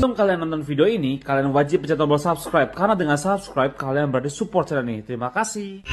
Sebelum kalian nonton video ini, kalian wajib pencet tombol subscribe karena dengan subscribe kalian berarti support channel ini. Terima kasih.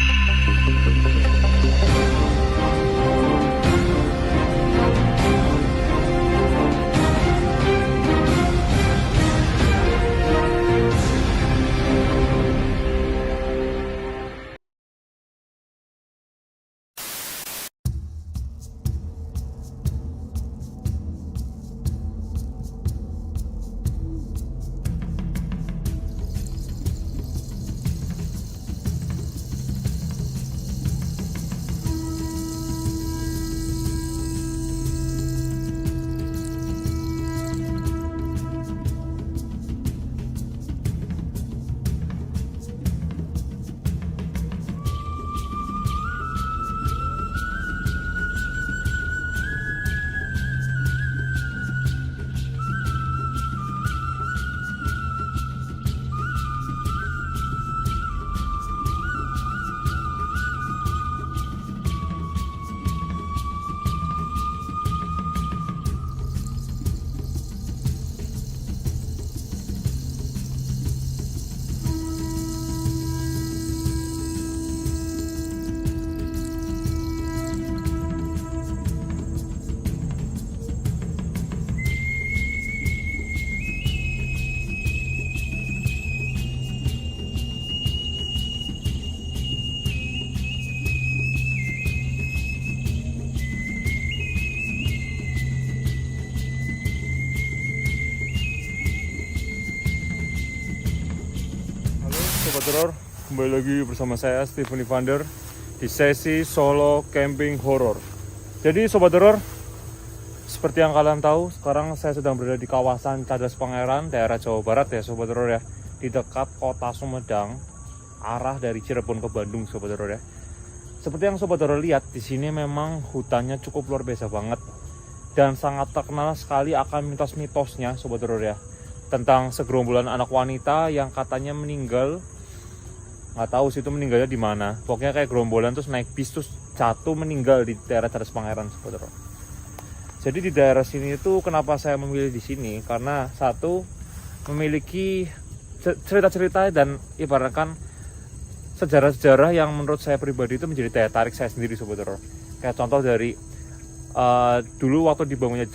Sobat Horor, kembali lagi bersama saya Stephen Evander di sesi solo camping horror. Jadi Sobat Horor, seperti yang kalian tahu, sekarang saya sedang berada di kawasan Cadas Pangeran, daerah Jawa Barat ya Sobat Horor ya, di dekat kota Sumedang, arah dari Cirebon ke Bandung Sobat Horor ya. Seperti yang Sobat Horor lihat, di sini memang hutannya cukup luar biasa banget dan sangat terkenal sekali akan mitos-mitosnya Sobat Horor ya, tentang segerombolan anak wanita yang katanya meninggal. Nggak tahu sih itu meninggalnya di mana. Pokoknya kayak gerombolan terus naik bis terus jatuh meninggal di daerah Cadas Pangeran Sobat Horor. Jadi di daerah sini itu kenapa saya memilih di sini? Karena satu, memiliki cerita-cerita dan ibaratkan sejarah-sejarah yang menurut saya pribadi itu menjadi daya tarik saya sendiri Sobat Horor. Kayak contoh dari dulu waktu dibangunnya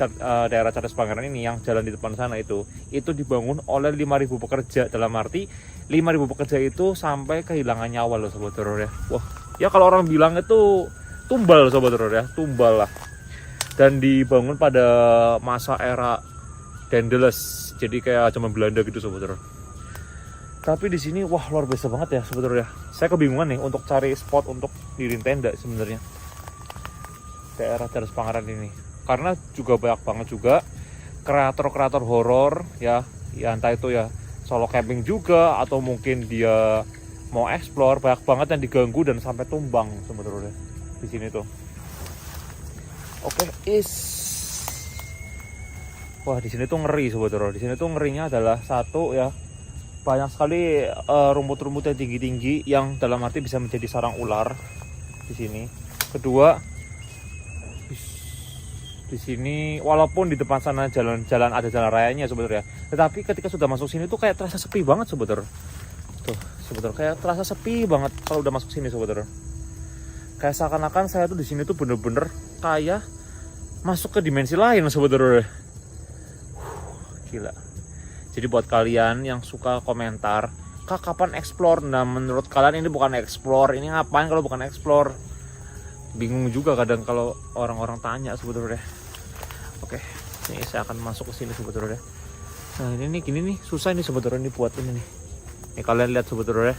daerah Cadas Pangeran ini, yang jalan di depan sana itu dibangun oleh 5.000 pekerja. Dalam arti 5.000 pekerja itu sampai kehilangan nyawa loh Sobat Horor ya. Wah, ya kalau orang bilang itu tumbal Sobat Horor ya, tumbal lah. Dan dibangun pada masa era Daendels, jadi kayak zaman Belanda gitu Sobat Horor. Tapi di sini wah luar biasa banget ya Sobat Horor ya. Saya kebingungan nih untuk cari spot untuk diriin tenda sebenarnya daerah Cadas Pangeran ini, karena juga banyak banget juga kreator-kreator horor ya entah itu ya solo camping juga atau mungkin dia mau explore, banyak banget yang diganggu dan sampai tumbang sebetulnya di sini tuh. Oke, wah di sini tuh ngeri sebetulnya. Di sini tuh ngerinya adalah satu ya, banyak sekali rumput-rumput yang tinggi-tinggi yang dalam arti bisa menjadi sarang ular di sini. Kedua, di sini walaupun di depan sana jalan-jalan ada jalan rayanya sebetulnya, tetapi ketika sudah masuk sini tuh kayak terasa sepi banget sebetulnya. Tuh sebetulnya kayak terasa sepi banget kalau udah masuk sini sebetulnya. Kayak seakan-akan saya tuh di sini tuh bener-bener kayak masuk ke dimensi lain sebetulnya. Gila. Jadi buat kalian yang suka komentar, "Kak, kapan explore?" Nah, menurut kalian ini bukan explore, ini ngapain kalau bukan explore? Bingung juga kadang kalau orang-orang tanya sebetulnya. Oke, ini saya akan masuk ke sini sebetulnya. Nah ini nih gini nih, susah nih sebetulnya nih buat ini nih. Nih kalian lihat sebetulnya.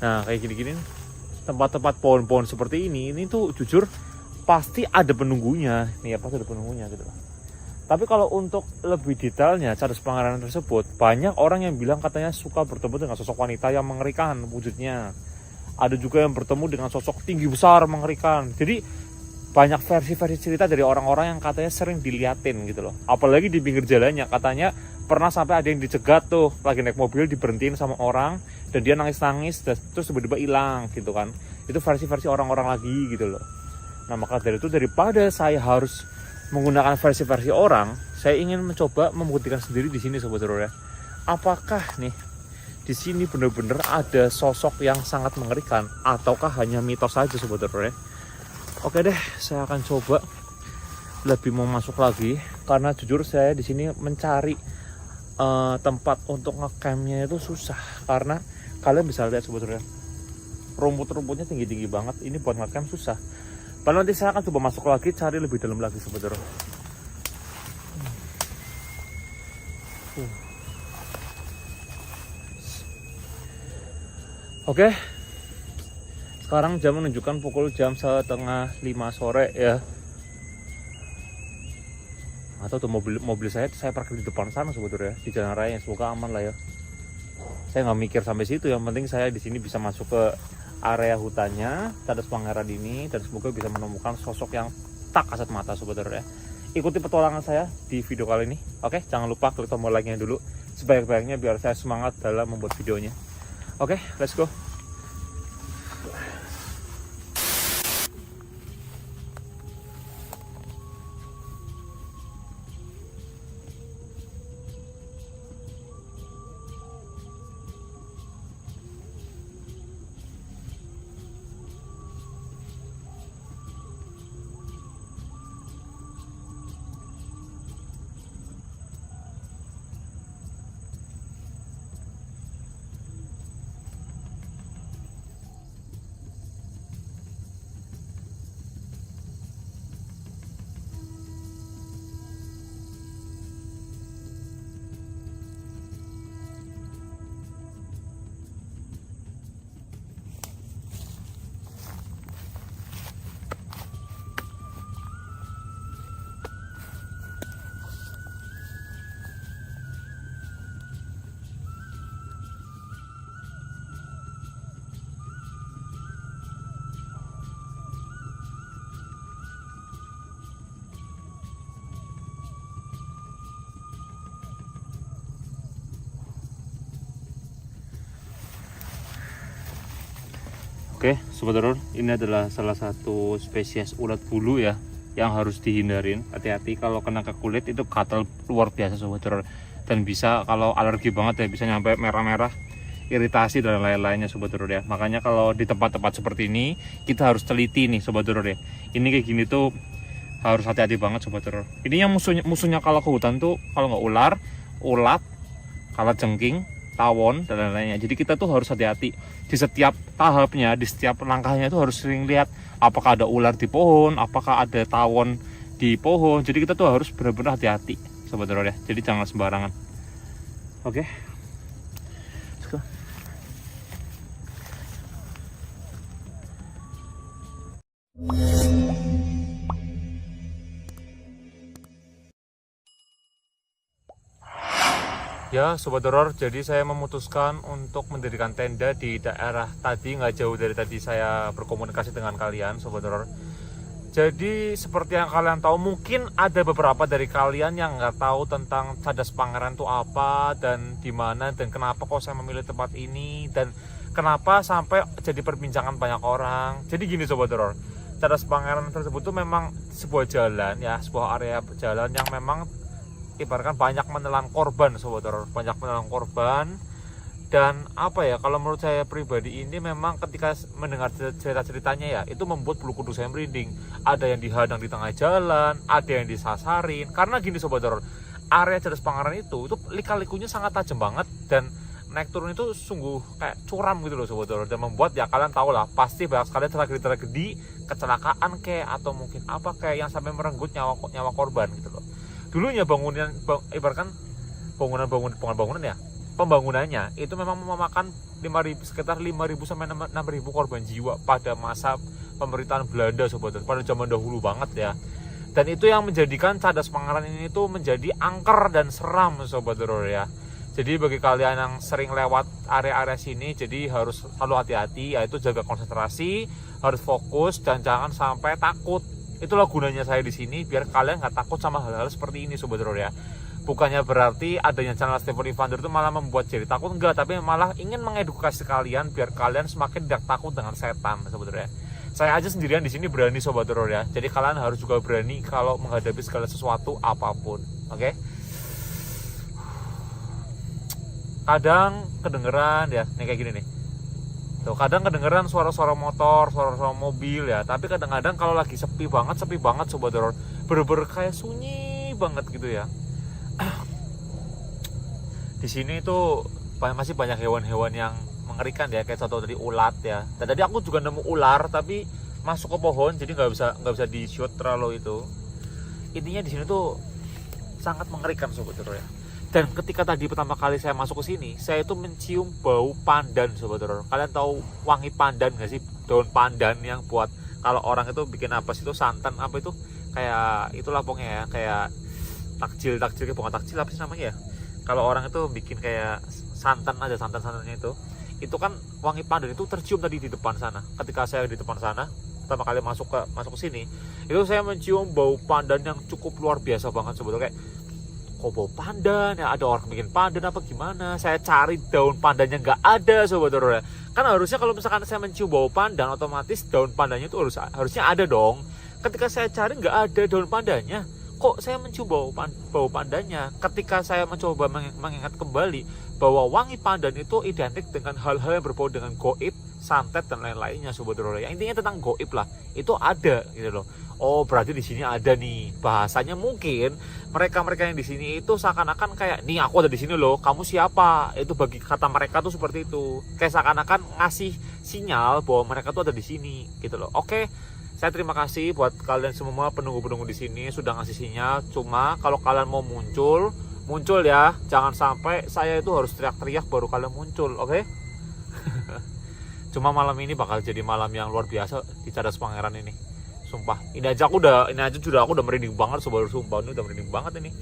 Nah kayak gini-gini, tempat-tempat pohon-pohon seperti ini tuh jujur pasti ada penunggunya. Nih ya pasti ada penunggunya gitu. Tapi kalau untuk lebih detailnya Cadas Pangeran tersebut, banyak orang yang bilang katanya suka bertemu dengan sosok wanita yang mengerikan wujudnya. Ada juga yang bertemu dengan sosok tinggi besar mengerikan. Jadi banyak versi-versi cerita dari orang-orang yang katanya sering diliatin gitu loh. Apalagi di pinggir jalannya, katanya pernah sampai ada yang dicegat tuh, lagi naik mobil diberhentiin sama orang dan dia nangis-nangis terus tiba-tiba hilang gitu kan. Itu versi-versi orang-orang lagi gitu loh. Nah maka dari itu, daripada saya harus menggunakan versi-versi orang, saya ingin mencoba membuktikan sendiri di sini Sobat Horor ya. apakah nih di sini benar-benar ada sosok yang sangat mengerikan ataukah hanya mitos saja sobat horor ya? Oke deh, saya akan coba lebih mau masuk lagi karena jujur saya di sini mencari tempat untuk ngecampnya itu susah karena kalian bisa lihat sobat horor ya, rumput-rumputnya tinggi-tinggi banget. Ini buat ngecamp susah. Padahal nanti saya akan coba masuk lagi, cari lebih dalam lagi sobat horor. Oke, sekarang jam menunjukkan pukul jam 4:30 sore ya. Atau tuh mobil saya parkir di depan sana sobat horor ya, di jalan raya. Semoga aman lah ya. Saya nggak mikir sampai situ, yang penting saya di sini bisa masuk ke area hutannya Cadas Pangeran ini dan semoga bisa menemukan sosok yang tak kasat mata sobat horor ya. Ikuti petualangan saya di video kali ini. Oke, jangan lupa klik tombol like-nya dulu sebaik-baiknya biar saya semangat dalam membuat videonya. Oke, let's go. Oke, sobat horor, ini adalah salah satu spesies ulat bulu ya yang harus dihindarin. Hati-hati kalau kena ke kulit, itu gatal luar biasa sobat horor. Dan bisa kalau alergi banget ya, bisa nyampe merah-merah, iritasi dan lain-lainnya sobat horor ya. Makanya kalau di tempat-tempat seperti ini kita harus teliti nih sobat horor ya. Ini kayak gini tuh harus hati-hati banget sobat horor. Ini yang musuhnya kalau ke hutan tuh kalau nggak ular, ulat, kalajengking, tawon dan lain-lainnya. Jadi kita tuh harus hati-hati di setiap tahapnya, di setiap langkahnya itu harus sering lihat apakah ada ular di pohon, apakah ada tawon di pohon. Jadi kita tuh harus benar-benar hati-hati sobat horor ya. Jadi jangan sembarangan. Oke. Let's go. Ya sobat horor, jadi saya memutuskan untuk mendirikan tenda di daerah tadi, nggak jauh dari tadi saya berkomunikasi dengan kalian sobat horor. Jadi seperti yang kalian tahu, mungkin ada beberapa dari kalian yang nggak tahu tentang Cadas Pangeran itu apa dan di mana dan kenapa kok saya memilih tempat ini dan kenapa sampai jadi perbincangan banyak orang. Jadi gini sobat horor, Cadas Pangeran tersebut tuh memang sebuah jalan ya, sebuah area jalan yang memang ibaratkan banyak menelan korban sobat horor, banyak menelan korban. Dan apa ya, kalau menurut saya pribadi ini memang ketika mendengar cerita-ceritanya ya, itu membuat bulu kuduk saya merinding. Ada yang dihadang di tengah jalan, ada yang disasarin. Karena gini sobat horor, area Cadas Pangeran itu lika-likunya sangat tajam banget dan naik turun itu sungguh kayak curam gitu loh sobat horor, dan membuat ya kalian tahu lah pasti banyak sekali tragedi kecelakaan kayak atau mungkin apa kayak yang sampai merenggut nyawa korban gitu loh. Dulunya ibaratkan pembangunannya itu memang memakan sekitar 5.000 sampai 6.000 korban jiwa pada masa pemerintahan Belanda sobat horor, pada zaman dahulu banget ya. Dan itu yang menjadikan Cadas Pangeran ini tuh menjadi angker dan seram sobat horor ya. Jadi bagi kalian yang sering lewat area-area sini, jadi harus selalu hati-hati, yaitu jaga konsentrasi, harus fokus dan jangan sampai takut. Itulah gunanya saya di sini, biar kalian nggak takut sama hal-hal seperti ini sobat horor ya. Bukannya berarti adanya channel Stephen Evander itu malah membuat jadi takut, enggak, tapi malah ingin mengedukasi kalian biar kalian semakin tidak takut dengan setan sobat horor ya. Saya aja sendirian di sini berani sobat horor ya. Jadi kalian harus juga berani kalau menghadapi segala sesuatu apapun. Oke? kadang kedengeran ya, nih kayak gini nih. Tuh, kadang kedengeran suara-suara motor, suara-suara mobil ya. Tapi kadang-kadang kalau lagi sepi banget Sobat Horor, bener-bener kayak sunyi banget gitu ya. Di sini tuh masih banyak hewan-hewan yang mengerikan ya, kayak contoh tadi ulat ya. Dan tadi aku juga nemu ular tapi masuk ke pohon, jadi nggak bisa di shoot terlalu itu. Intinya di sini tuh sangat mengerikan Sobat Horor ya. Dan ketika tadi pertama kali saya masuk ke sini, saya itu mencium bau pandan Sobat Horor. Kalian tahu wangi pandan nggak sih? Daun pandan yang buat kalau orang itu bikin apa sih itu santan apa itu? Kayak itulah pokoknya ya, kayak takjil bukan takjil apa sih namanya ya? Kalau orang itu bikin kayak santan aja, santannya itu kan wangi pandan itu tercium tadi di depan sana. Ketika saya di depan sana pertama kali masuk ke sini, itu saya mencium bau pandan yang cukup luar biasa banget sebetulnya. Kayak kok bau pandan ya, ada orang bikin pandan apa gimana. Saya cari daun pandannya nggak ada Sobat Horor ya. Kan harusnya kalau misalkan saya mencium bau pandan, otomatis daun pandannya itu harusnya ada dong. Ketika saya cari nggak ada daun pandannya, kok saya mencium bau pandannya. Ketika saya mencoba mengingat kembali bahwa wangi pandan itu identik dengan hal-hal yang berbau dengan goib, santet dan lain-lainnya Sobat Horor ya. Intinya tentang goib lah, itu ada gitu loh. Oh, berarti di sini ada nih. Bahasanya mungkin mereka yang di sini itu seakan-akan kayak, nih aku ada di sini loh, kamu siapa? Itu bagi kata mereka tuh seperti itu. Kayak seakan-akan ngasih sinyal bahwa mereka tuh ada di sini gitu loh. Oke, saya terima kasih buat kalian semua penunggu-penunggu di sini sudah ngasih sinyal. Cuma kalau kalian mau muncul ya. Jangan sampai saya itu harus teriak-teriak baru kalian muncul, oke? Cuma malam ini bakal jadi malam yang luar biasa di Cadas Pangeran ini. Sumpah, ini aja aku udah merinding banget Sobat Horor, sumpah ini udah merinding banget ini.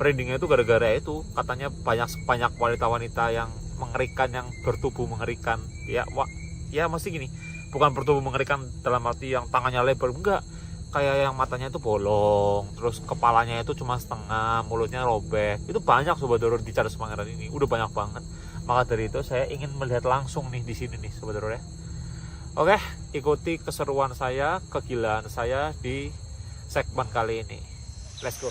Merindingnya itu gara-gara itu katanya banyak wanita-wanita yang mengerikan, yang bertubuh mengerikan. Ya masih gini. Bukan bertubuh mengerikan dalam arti yang tangannya lebar, enggak. Kayak yang matanya itu bolong, terus kepalanya itu cuma setengah, mulutnya robek. Itu banyak Sobat Horor di Cadas Pangeran ini, udah banyak banget. Maka dari itu saya ingin melihat langsung nih di sini nih Sobat Horor ya. Oke, ikuti keseruan saya, kegilaan saya di segmen kali ini. Let's go.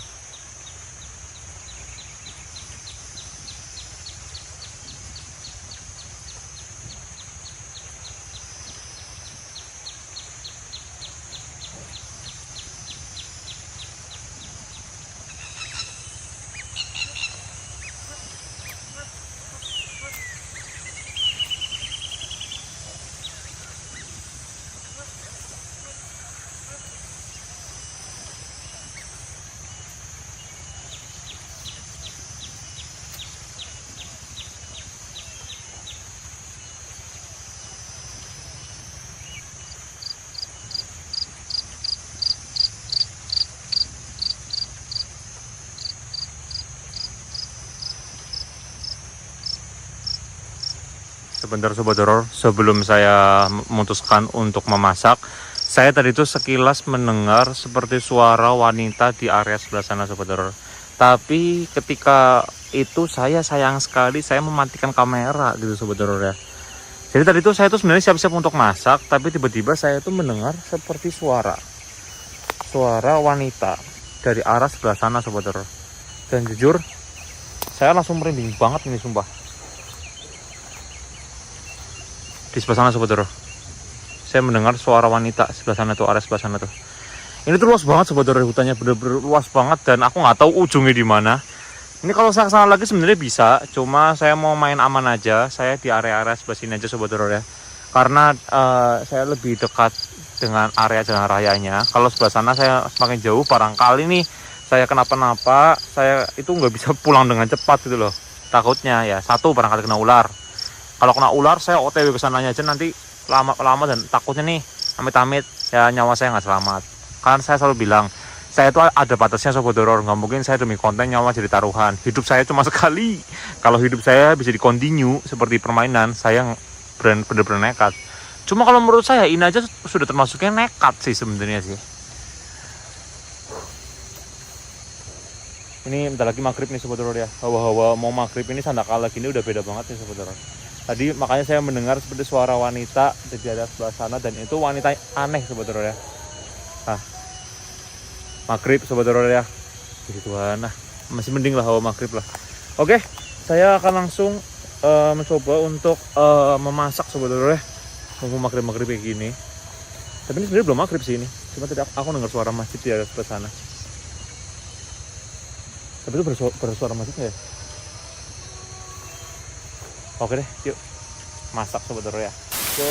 Sebentar Sobat Horor, sebelum saya memutuskan untuk memasak, saya tadi itu sekilas mendengar seperti suara wanita di area sebelah sana Sobat Horor. Tapi ketika itu saya sayang sekali saya mematikan kamera gitu Sobat Horor ya. Jadi tadi itu saya tuh sebenarnya siap-siap untuk masak, tapi tiba-tiba saya tuh mendengar seperti suara wanita dari arah sebelah sana Sobat Horor. Dan jujur saya langsung merinding banget ini sumpah. Di sebelah sana Sobat Horor, saya mendengar suara wanita sebelah sana tuh, area sebelah sana tuh. Ini tuh luas banget Sobat Horor, hutannya bener-bener luas banget dan aku nggak tahu ujungnya di mana. Ini kalau saya kesana lagi sebenarnya bisa, cuma saya mau main aman aja. Saya di area-area sebelah sini aja Sobat Horor ya, karena saya lebih dekat dengan area jalan rayanya. Kalau sebelah sana saya semakin jauh, barangkali nih saya kenapa-napa, saya itu nggak bisa pulang dengan cepat gitu loh. Takutnya ya, satu barangkali kena ular. Kalau kena ular saya OTW kesananya aja nanti lama dan takutnya nih amit-amit ya nyawa saya nggak selamat. Kan saya selalu bilang saya itu ada batasnya Sobat Horor, nggak mungkin saya demi konten nyawa jadi taruhan. Hidup saya cuma sekali. Kalau hidup saya bisa di-continue seperti permainan, saya bener-bener nekat. Cuma kalau menurut saya ini aja sudah termasuknya nekat sih sebenarnya sih. Ini bentar lagi maghrib nih Sobat Horor ya. Hawa-hawa mau maghrib ini sandakala gini udah beda banget nih Sobat Horor. Tadi makanya saya mendengar seperti suara wanita di daerah sebelah sana, dan itu wanita aneh Sobat Horor ya. Nah, maghrib Sobat Horor ya. Jadi Tuhan, nah masih mending lah hawa maghrib lah. Oke, saya akan langsung mencoba untuk memasak sebenarnya. Mau maghrib kayak gini. Tapi ini sebenarnya belum maghrib sih ini. Cuma tadi aku dengar suara masjid di sebelah sana. Tapi itu bersuara masjid ya? Oke deh, yuk masak sebenarnya. Go.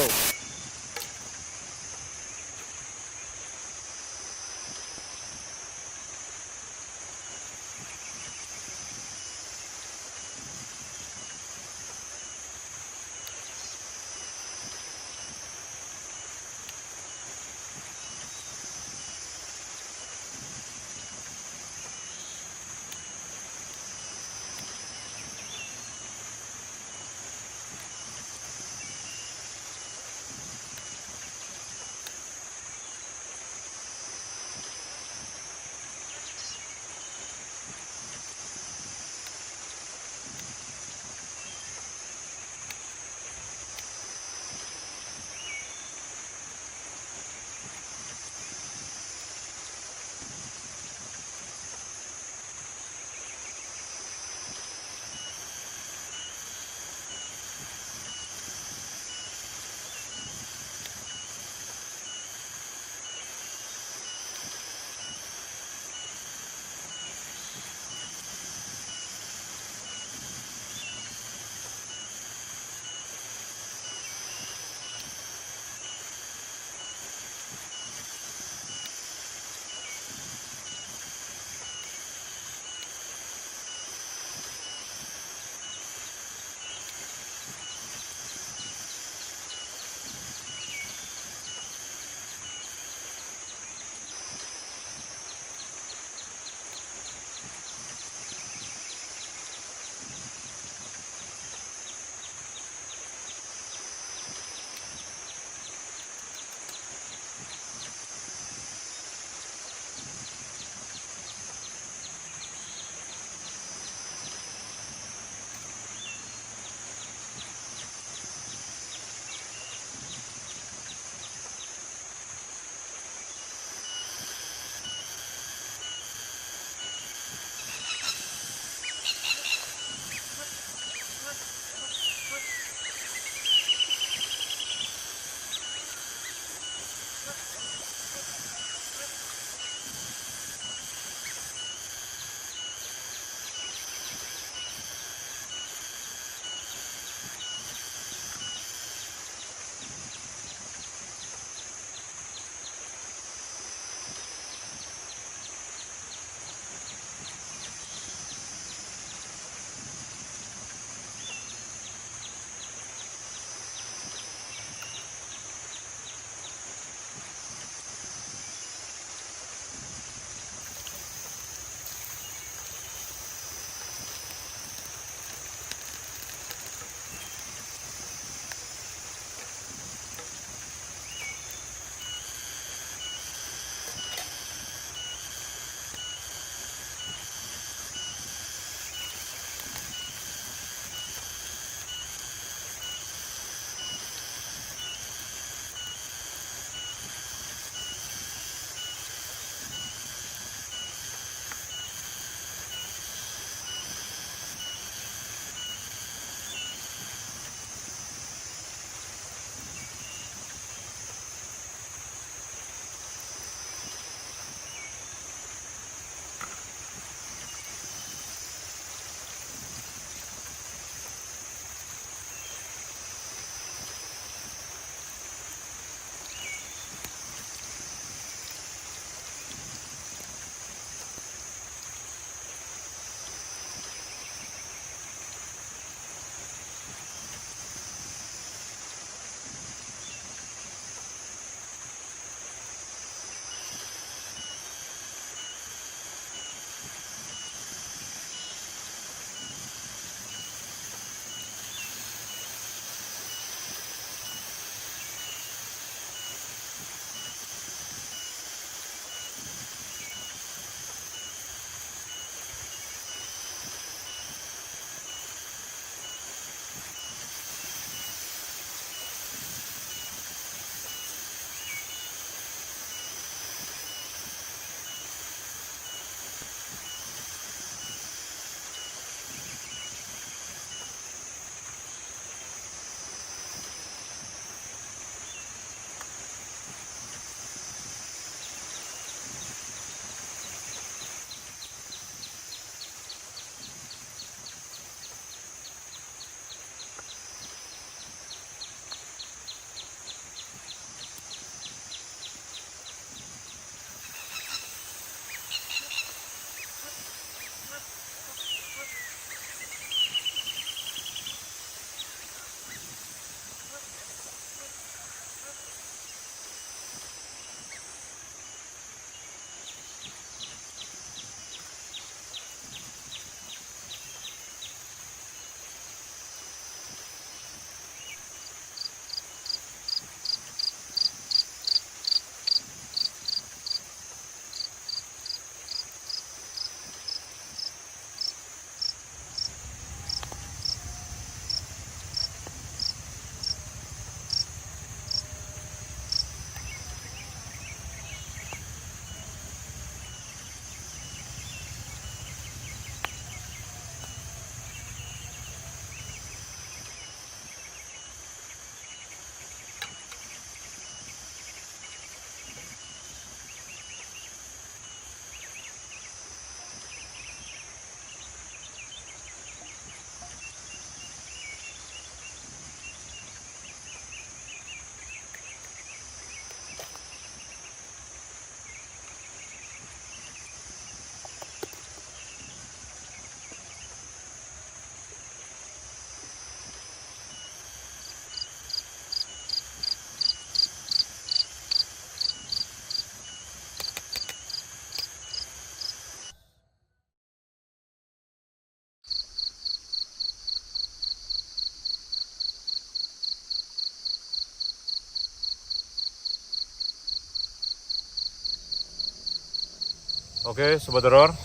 Oke, Sobat Horor,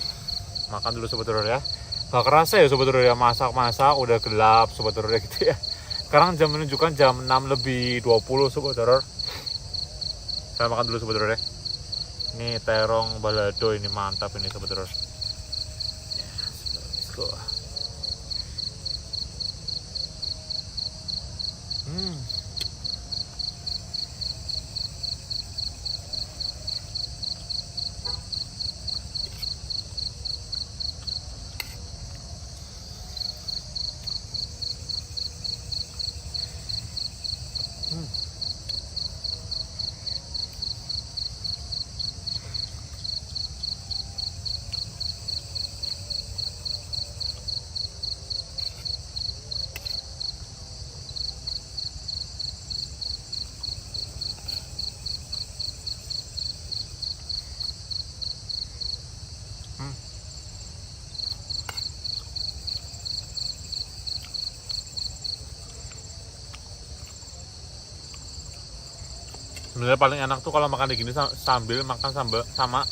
makan dulu Sobat Horor ya. Gak kerasa ya Sobat Horor ya, masak-masak udah gelap Sobat Horor ya gitu ya. Sekarang jam menunjukkan jam 6:20 Sobat Horor. Saya makan dulu Sobat Horor ya. Ini terong balado, ini mantap ini Sobat Horor. Let's go. Sebenarnya paling enak tuh kalau makan di gini sambil makan sambal sama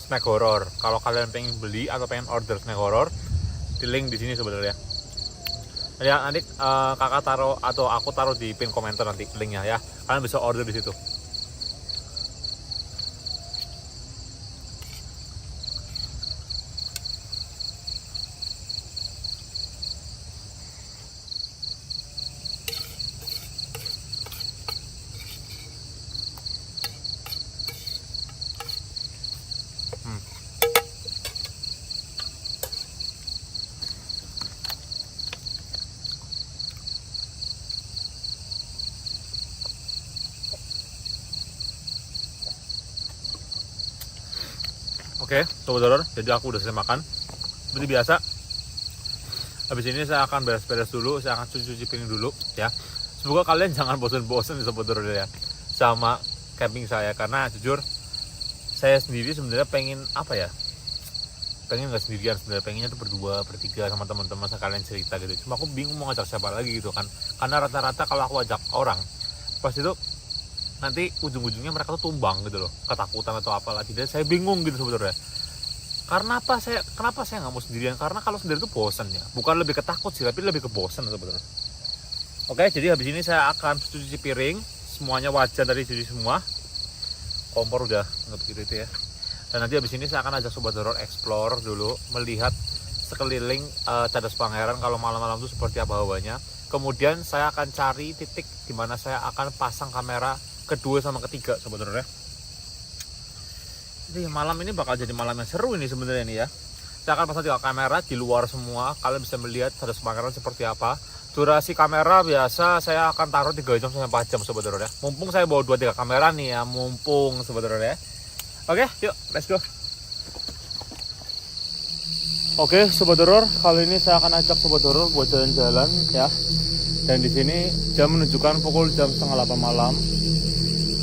snack horror. Kalau kalian pengen beli atau pengen order snack horror, di link di sini sebenarnya. Ya nanti kakak taruh atau aku taruh di pin komentar nanti linknya ya. Kalian bisa order di situ. Oke, Sobat Horor, jadi aku udah selesai makan. Seperti biasa, habis ini saya akan beres-beres dulu, saya akan cuci piring dulu ya. Semoga kalian jangan bosan-bosan Sobat Horor ya sama camping saya, karena jujur saya sendiri sebenarnya pengen apa ya? Pengen nggak sendirian sebenarnya, pengennya tuh berdua, bertiga sama teman-teman sekalian cerita gitu. Cuma aku bingung mau ngajak siapa lagi gitu kan. Karena rata-rata kalau aku ajak orang, pas itu nanti ujung-ujungnya mereka tuh tumbang gitu loh, ketakutan atau apalah. Jadi saya bingung gitu sebetulnya. Kenapa saya nggak mau sendirian? Karena kalau sendiri tuh bosan ya. Bukan lebih ketakut sih, tapi lebih ke bosan sebetulnya. Oke, jadi habis ini saya akan cuci piring, semuanya wajan tadi cuci semua. Kompor udah nggak begitu itu ya. Dan nanti habis ini saya akan ajak Sobat Horor explore dulu, melihat sekeliling Cadas Pangeran kalau malam-malam itu seperti apa hawanya. Kemudian saya akan cari titik di mana saya akan pasang kamera kedua sama ketiga Sobat Horor ya. Jadi malam ini bakal jadi malam yang seru ini sebenarnya nih ya. Saya akan pasang 3 kamera di luar semua, kalian bisa melihat Cadas Pangeran seperti apa. Durasi kamera biasa saya akan taruh 3 jam sampai 4 jam Sobat Horor ya. Mumpung saya bawa 2-3 kamera nih ya, mumpung Sobat Horor ya. Oke, yuk let's go. Oke, Sobat Horor, kali ini saya akan ajak Sobat Horor buat jalan-jalan ya. Dan di sini jam menunjukkan pukul jam 7:30 malam.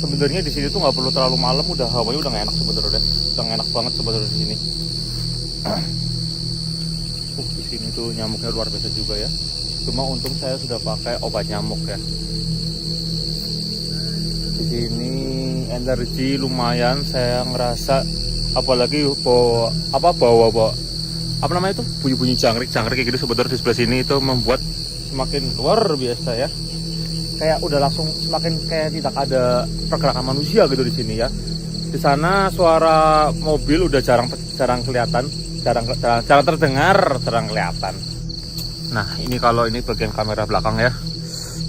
Sebenarnya di sini tuh nggak perlu terlalu malam, udah hawanya udah nggak enak Sobat Horor ya. Udah nggak enak banget Sobat Horor di sini. Di sini tuh nyamuknya luar biasa juga ya. Cuma untung saya sudah pakai obat nyamuk ya. Di sini energi lumayan, saya ngerasa apalagi bawa apa namanya itu, bunyi-bunyi jangkrik kayak gitu Sobat Horor di sebelah sini itu membuat semakin luar biasa ya. Kayak udah langsung semakin kayak tidak ada pergerakan manusia gitu di sini ya. Di sana suara mobil udah jarang kelihatan, jarang terdengar, jarang kelihatan. Nah, ini kalau ini bagian kamera belakang ya.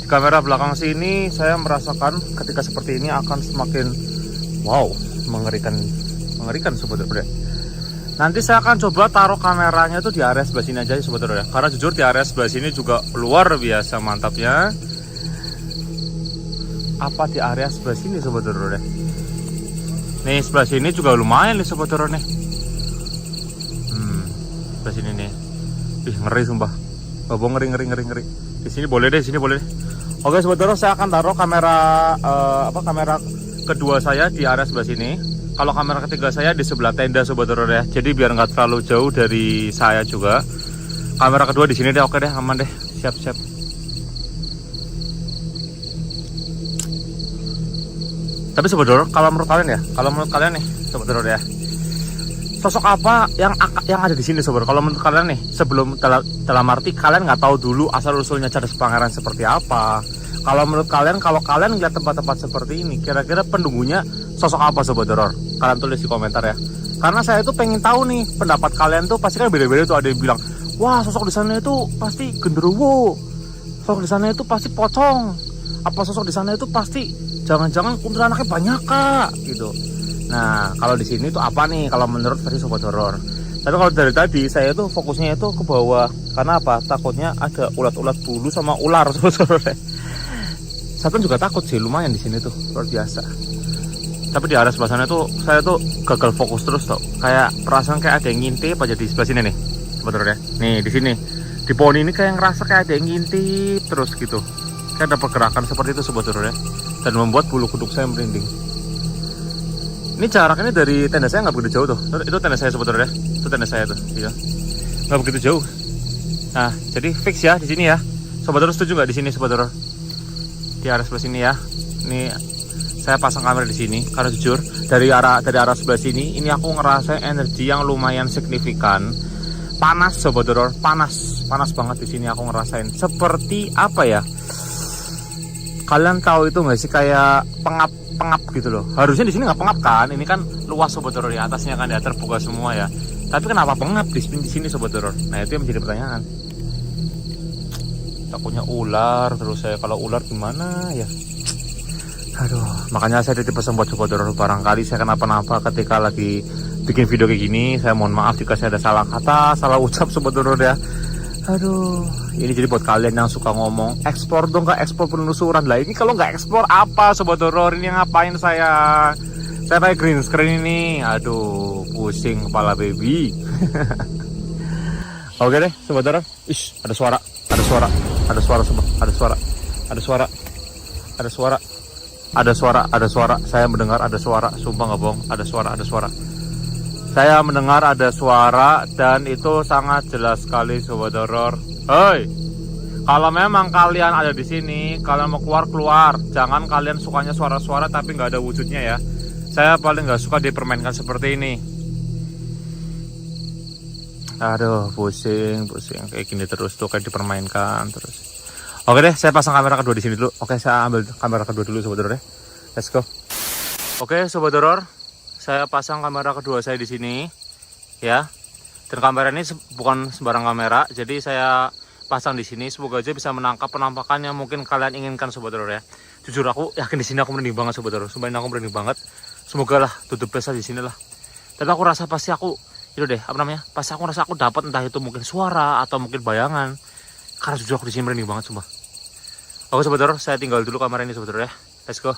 Di kamera belakang sini saya merasakan ketika seperti ini akan semakin wow, mengerikan Sobat Horor. Nanti saya akan coba taruh kameranya tuh di area sebelah sini aja Sobat Horor ya. Karena jujur di area sebelah sini juga luar biasa mantapnya. Apa di area sebelah sini Sobat Horor ya. Nih sebelah sini juga lumayan nih Sobat Horor nih. Sebelah sini nih. Ih, ngeri sumpah. Oh, ngeri. Di sini boleh deh, Oke Sobat Horor, saya akan taruh kamera kamera kedua saya di area sebelah sini. Kalau kamera ketiga saya di sebelah tenda Sobat Horor ya. Jadi biar nggak terlalu jauh dari saya juga. Kamera kedua di sini deh, oke deh, aman deh. Siap. Tapi Sobat Horor, kalau menurut kalian nih Sobat Horor ya, sosok apa yang ada di sini sobat. Kalau menurut kalian nih, sebelum dalam arti kalian nggak tahu dulu asal usulnya Cadas Pangeran seperti apa. Kalau menurut kalian, kalau kalian lihat tempat-tempat seperti ini, kira-kira penduduknya sosok apa sobat horor? Kalian tulis di komentar ya. Karena saya tuh pengen tahu nih pendapat kalian tuh, pasti kan beda-beda tuh. Ada yang bilang, wah sosok di sana itu pasti genderuwo, sosok di sana itu pasti pocong, apa sosok di sana itu pasti jangan-jangan kuntilanaknya banyak kak gitu. Nah kalau di sini tuh apa nih kalau menurut versi sobat horor? Tapi kalau dari tadi saya tuh fokusnya itu ke bawah. Karena apa? Takutnya ada ulat-ulat bulu sama ular sobat horor. Saya juga takut sih, lumayan di sini tuh luar biasa. Tapi di area sebelah sana tuh saya tuh gagal fokus terus tuh. Kayak perasaan kayak ada yang ngintip aja di sebelah sini nih sobat horor ya. Nih di sini di pohon ini kayak ngerasa kayak ada yang ngintip terus gitu. Kayak ada pergerakan seperti itu sobat horor ya. Dan membuat bulu kuduk saya merinding. Ini jaraknya dari tenda saya nggak begitu jauh tuh. Itu tenda saya sobat horor ya. Itu tenda saya tuh. Iya. Nggak begitu jauh. Nah jadi fix ya di sini ya. Sobat horor setuju nggak di sini sobat horor? Di arah sebelah sini ya. Ini saya pasang kamera di sini karena jujur dari arah sebelah sini ini aku ngerasa energi yang lumayan signifikan. Panas sobat horor, panas banget di sini aku ngerasain. Seperti apa ya? Kalian tahu itu nggak sih kayak pengap gitu loh. Harusnya di sini nggak pengap kan? Ini kan luas sobat horor ya, atasnya kan ya terbuka semua ya. Tapi kenapa pengap di sini sobat horor? Nah itu yang menjadi pertanyaan. Takutnya ular terus saya, kalau ular gimana ya? Aduh, makanya saya titip pesan buat sobat horor, barangkali saya kenapa-napa ketika lagi bikin video kayak gini. Saya mohon maaf jika saya ada salah kata, salah ucap sobat horor ya. Aduh, ini jadi buat kalian yang suka ngomong ekspor dong kak, ekspor penelusuran lah. Ini kalau nggak ekspor apa sobat horor? Ini ngapain saya pakai green screen ini. Aduh, pusing kepala baby. Oke deh sobat horor. Ish, ada suara saya mendengar ada suara, sumpah nggak bohong, ada suara saya mendengar ada suara dan itu sangat jelas sekali sobat horor. Hei, kalau memang kalian ada di sini, kalian mau keluar, jangan kalian sukanya suara-suara tapi nggak ada wujudnya ya. Saya paling nggak suka dipermainkan seperti ini. Aduh, pusing kayak gini terus tuh, kayak dipermainkan terus. Oke deh, saya pasang kamera kedua di sini dulu. Oke, saya ambil kamera kedua dulu sobat horor ya. Let's go. Oke, sobat horor, saya pasang kamera kedua saya di sini ya. Dan kamera ini bukan sembarang kamera, jadi saya pasang di sini semoga aja bisa menangkap penampakan yang mungkin kalian inginkan sobat horor ya. Jujur aku yakin di sini aku merinding banget sobat horor. Sumpah aku merinding banget. Semoga lah tutup best di sini lah. Tapi aku rasa pasti aku itu deh, pasti aku rasa aku dapat, entah itu mungkin suara atau mungkin bayangan. Karena jujur aku di sini merinding banget sumpah. Oke sobat horor, saya tinggal dulu kamera ini sobat horor ya. Let's go.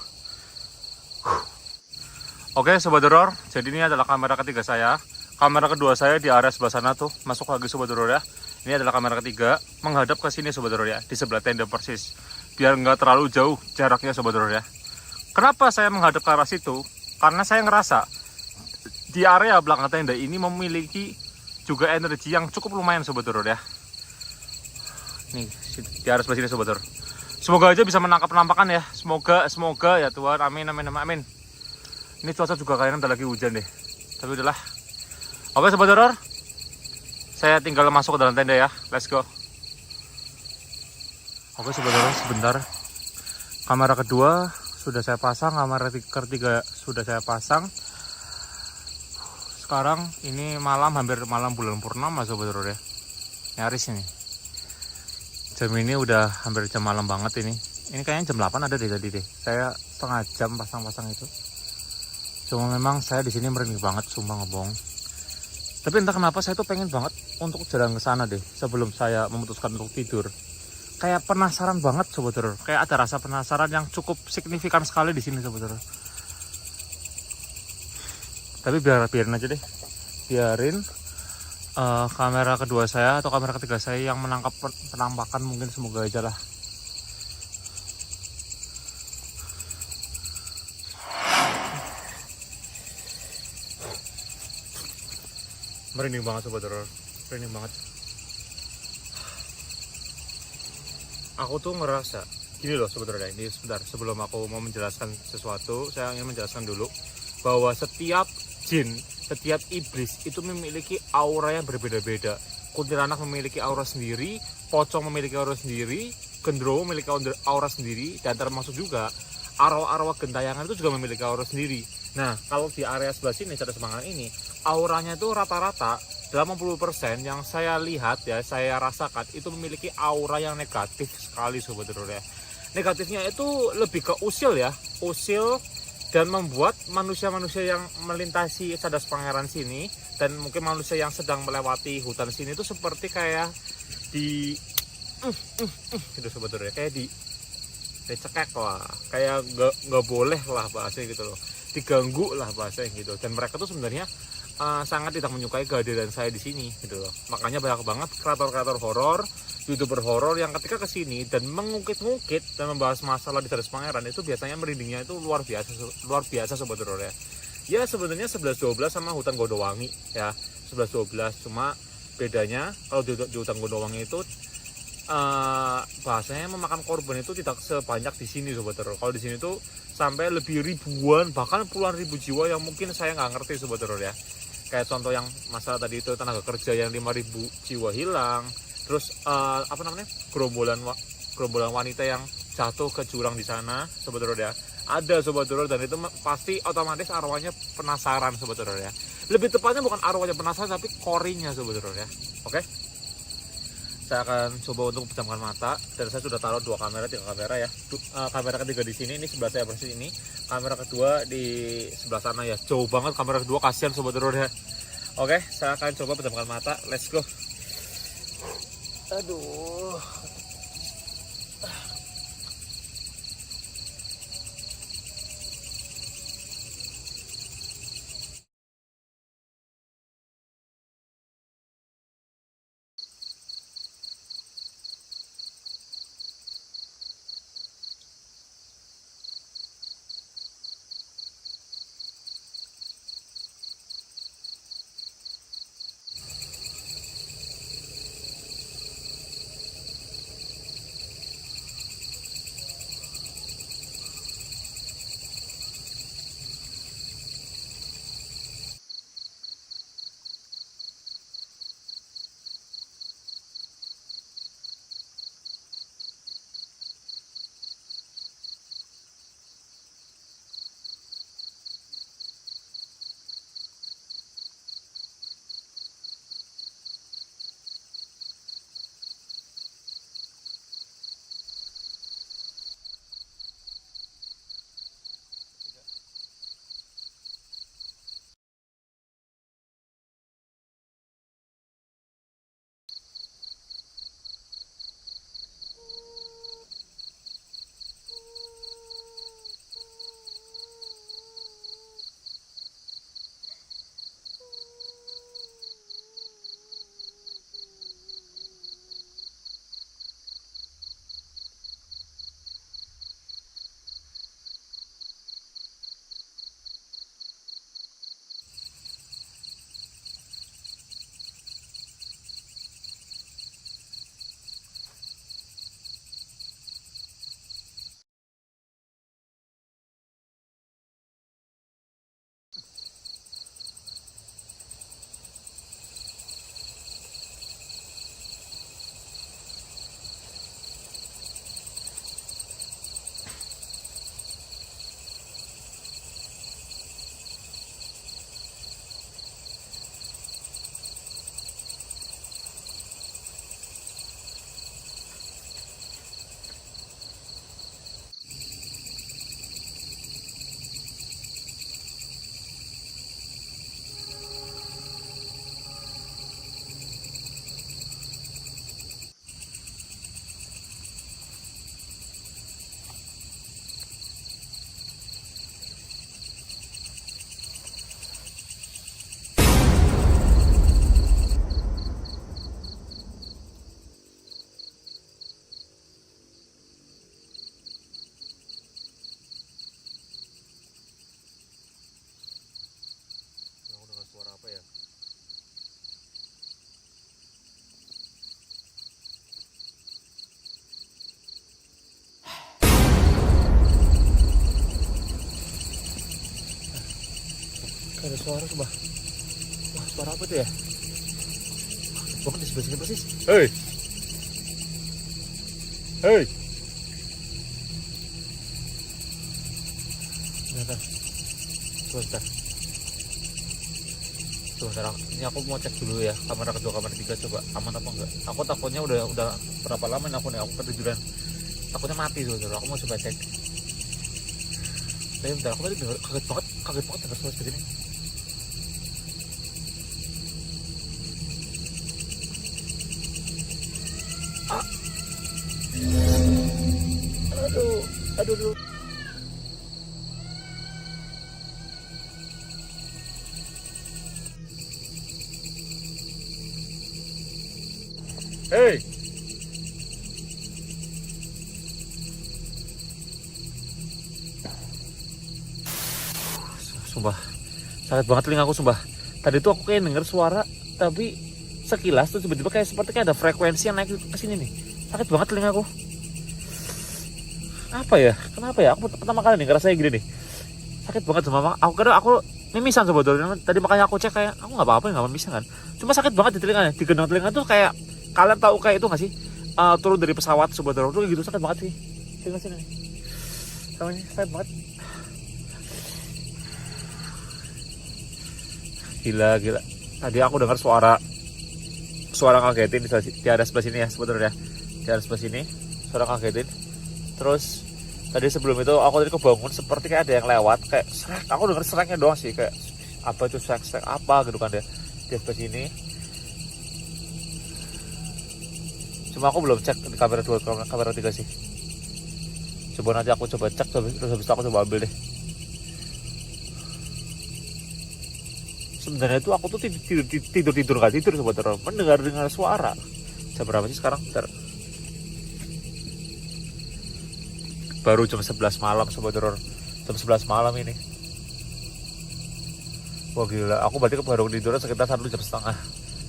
Oke sobat horor, jadi ini adalah kamera ketiga saya. Kamera kedua saya di area sebelah sana tuh, masuk lagi sobat horor ya. Ini adalah kamera ketiga, menghadap ke sini sobat horor ya, di sebelah tenda persis. Biar nggak terlalu jauh jaraknya sobat horor ya. Kenapa saya menghadap ke arah situ? Karena saya ngerasa di area belakang tenda ini memiliki juga energi yang cukup lumayan sobat horor ya. Nih di area sebelah sini sobat horor. Semoga aja bisa menangkap penampakan ya. Semoga ya Tuhan. Amin. Ini cuaca juga kayaknya lagi hujan deh. Tapi udahlah. Oke sobat horor, saya tinggal masuk ke dalam tenda ya. Let's go. Oke sobat horor, sebentar. Kamera kedua sudah saya pasang, kamera ketiga sudah saya pasang. Sekarang ini hampir malam bulan purnama sobat horor ya. Nyaris ini. Jam ini udah hampir jam malam banget ini. Ini kayaknya jam 8 ada deh tadi deh. Saya setengah jam pasang-pasang itu. Cuma memang saya di sini merinding banget, sumpah ngebohong. Tapi entah kenapa saya tuh pengen banget untuk jalan ke sana deh sebelum saya memutuskan untuk tidur. Kayak penasaran banget sobat horor. Kayak ada rasa penasaran yang cukup signifikan sekali di sini sobat horor. Tapi biarin aja deh. Biarin kamera kedua saya atau kamera ketiga saya yang menangkap penampakan, mungkin semoga aja lah. Merinding banget sobat horor, merinding banget. Aku tuh ngerasa gini loh sobat horor, ini sebentar sebelum aku mau menjelaskan sesuatu, saya ingin menjelaskan dulu bahwa setiap jin, setiap iblis itu memiliki aura yang berbeda-beda. Kuntilanak memiliki aura sendiri, pocong memiliki aura sendiri, gendrowo memiliki aura sendiri, dan termasuk juga arwah-arwah gentayangan itu juga memiliki aura sendiri. Nah, kalau di area sebelah sini, Cadas Pangeran ini, auranya itu rata-rata 80% yang saya lihat ya, saya rasakan itu memiliki aura yang negatif sekali Sobat Horor ya. Negatifnya itu lebih ke usil ya, usil, dan membuat manusia-manusia yang melintasi Cadas Pangeran sini dan mungkin manusia yang sedang melewati hutan sini itu seperti kayak di gitu Sobat Horor ya, kayak dicekek lah, kayak nggak boleh lah bahasanya gitu loh, diganggu lah bahasanya gitu. Dan mereka tuh sebenarnya sangat tidak menyukai kehadiran saya di sini gitu loh. Makanya banyak banget kreator-kreator horor, youtuber horor yang ketika kesini dan mengungkit-ungkit dan membahas masalah di Cadas Pangeran itu biasanya merindingnya itu luar biasa Sobat Horor ya. Ya sebenarnya 11-12 sama hutan Gondowangi ya, 11-12, cuma bedanya kalau di hutan Gondowangi itu bahasanya memakan korban itu tidak sebanyak di sini Sobat Horor. Kalau di sini tuh sampai lebih ribuan, bahkan puluhan ribu jiwa yang mungkin saya nggak ngerti Sobat Horor ya. Kayak contoh yang masalah tadi itu tenaga kerja yang 5.000 jiwa hilang, terus gerombolan wanita yang jatuh ke jurang di sana Sobat Horor ya. Ada Sobat Horor, dan itu pasti otomatis arwahnya penasaran Sobat Horor ya. Lebih tepatnya bukan arwahnya penasaran tapi korinya Sobat Horor ya. Oke. Saya akan coba untuk pejamkan mata, dan saya sudah taruh 3 kamera ya. Kamera ketiga di sini, ini sebelah saya persis ini. Kamera kedua di sebelah sana ya. Jauh banget kamera kedua, kasihan Sobat Horor ya. Oke, saya akan coba pejamkan mata. Let's go. Aduh. suara coba. Wah, suara apa tuh ya? Banget di sebelah sini persis. Hei. Hei. Bentar. Sebentar. Sebentar. Ini aku mau cek dulu ya kamera kedua, kamera ketiga, coba aman apa enggak. Aku takutnya udah berapa lama nih aku ketiduran. Takutnya mati tuh. Aku mau coba cek. Tapi bentar, aku tadi denger, kaget banget dengar suara segini. Aduh. Hei. Sumpah, sakit banget telingaku sumpah. Tadi tuh aku kayak denger suara, tapi sekilas tuh tiba-tiba seperti ada frekuensi yang naik ke sini nih. Sakit banget telingaku. Apa ya? Kenapa ya? Aku pertama kali nih ngerasanya gini nih. Sakit banget sama aku kira aku mimisan sebetulnya. Tadi makanya aku cek kayak aku nggak apa-apa, nggak mimisan kan. Cuma sakit banget di telinganya, di gendang telinga tuh kayak kalian tahu kayak itu nggak sih? Turun dari pesawat sebetulnya tuh gitu, sakit banget sih. Telinga sini nih. Sakit banget. Gila. Tadi aku dengar suara ngagetin di area sebelah sini ya sebetulnya. Di area sebelah sini suara ngagetin. Terus tadi sebelum itu aku tadi kebangun seperti kayak ada yang lewat kayak serak. Aku dengar seraknya doang sih, kayak apa itu serak apa gitu kan dia di sebelah sini. Cuma aku belum cek di kamera 2, kamera 3 sih. Coba nanti aku coba cek terus habis itu aku coba ambil deh. Sebenarnya itu aku tuh tidur nggak tidur sebetulnya, mendengar suara. Jam berapa sih sekarang? Bentar. Baru jam 11 malam sebetulnya. Jam 11 malam ini. Wah gila, aku berarti baru tidur sekitar 1 jam setengah.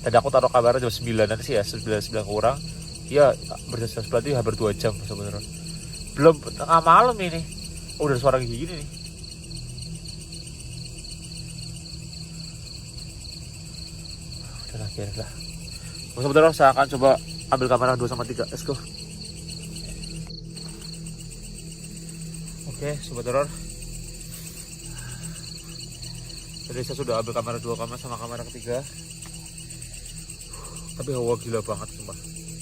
Tadi aku taruh kamera jam 9 nanti sih ya, 9 kurang. Ya berjam 11 berarti hampir 2 jam sebetulnya. Belum tengah malam ini. Udah suara kayak gini nih. Akhirnya. Sebentar, saya akan coba ambil kamera 2 sama 3. Let's go. Oke, sebentar. Jadi saya sudah ambil kamera 2 sama kamera ketiga. Tapi hawa gila banget sumpah.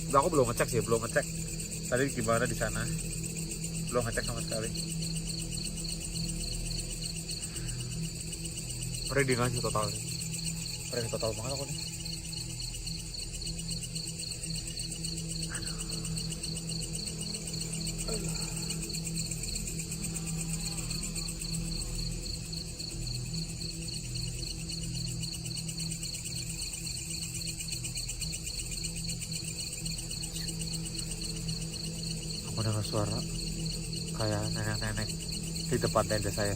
Udah, aku belum ngecek sih, belum ngecek. Tadi gimana di sana? Belum ngecek sama sekali. Merinding aja total. Merinding total banget aku nih. Aku dengar suara kayak nenek-nenek di depan tenda saya.